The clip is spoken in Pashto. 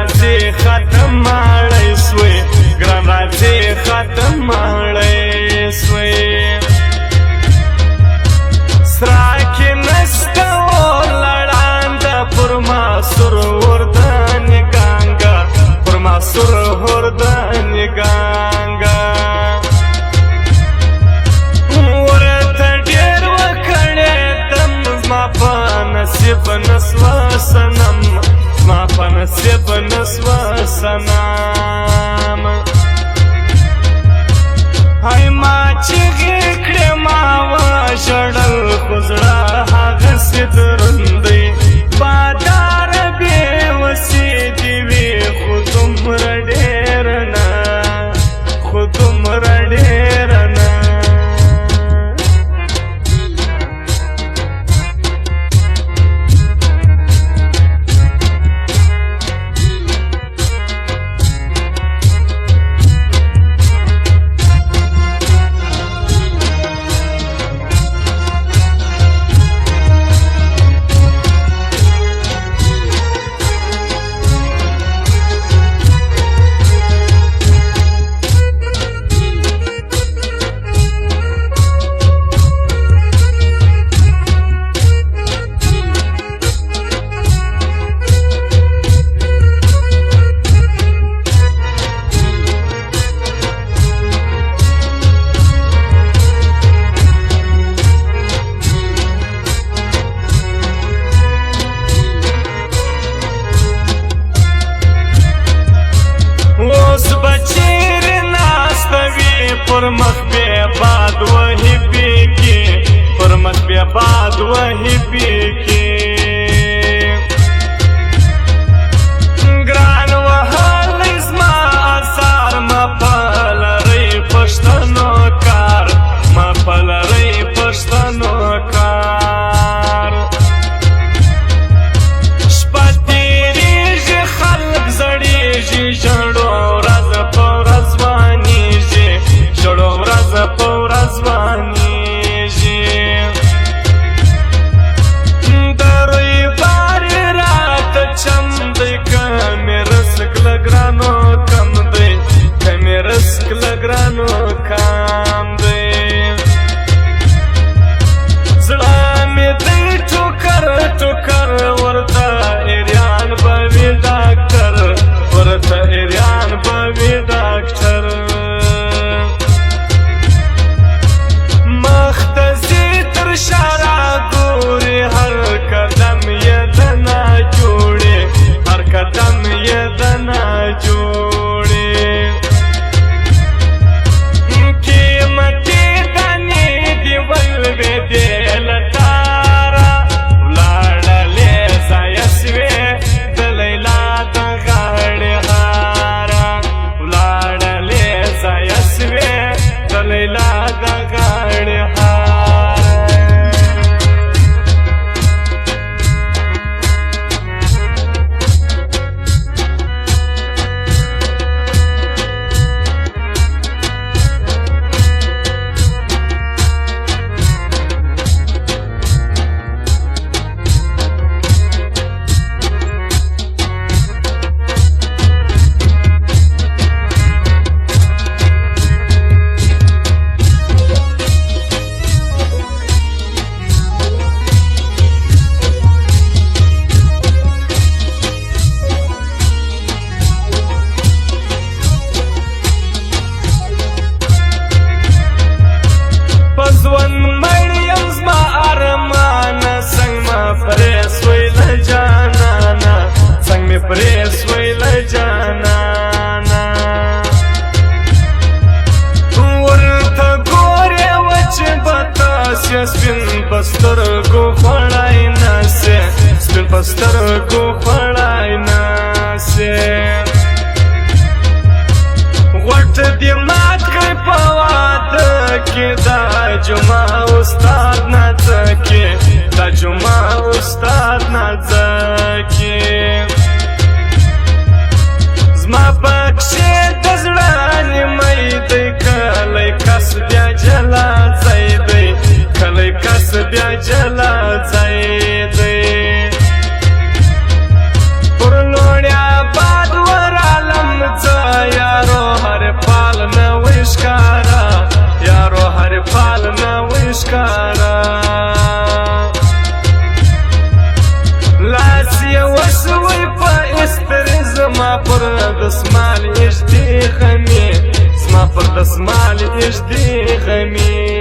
راځي ختم مړی سوی ګران راځي ختم مړی سوی سراکې نسته اور لړانده پر ما سور وردن ګانګه پر ما سور وردن ګانګه ورته ډېر وکړې دم زما په نصیب نسوه صنم زما په نصیب نسوه صنم هی ما چیغې کړې ما وژړل خو زړه هغسې دروند دی بادار بې وسې دې وي خو دومره ډېره نه خو دومره ډېره نه پر مخ بیا باد وهی پیکی پر مخ بیا باد وهی پیکی ګران وهلی زما اثار ما په لرۍ پښتنو کار ما په لرۍ پښتنو کار شپه تېرېږي خلک زړېږي ژړو ورځ په ورځ وانېږي ژړو ورځ په ورځ وانېږي د روی بارې راته چم دی که مې رزق له ګرانو کم دی که مې رزق له ګرانو کم دی زړه مې دی ټوکر ټوکر ورته ایریان به وي ډاکټر ورته ایریان به وي ډاکټر شارع ګوري هر قدم یې د نا جوړې هر قدم یې د نا جوړې قیمتي دانې دې ولوېدې له تاره ولاړلې ځایه سوې د لیلا د غاړې هاره ولاړلې ځایه سوې د لیلا د غاړې هاره پرې سوی له جانانه ورته ګورې وچې به تاسې سپین په سترګو خوړی ناسې سپین په سترګو خوړی ناسې غوټ دې مات کړی په واده کې دا جمعه استاد ناځکې دا جمعه استاد ناځکې زما پکښې د زړه نیمۍ دی کلی کس بیا جلا ځای دی کلی کس بیا جلا ځای دی پر لوړیا باد پر دسمال اجدی خمی زما پر دسمال اجدی خمی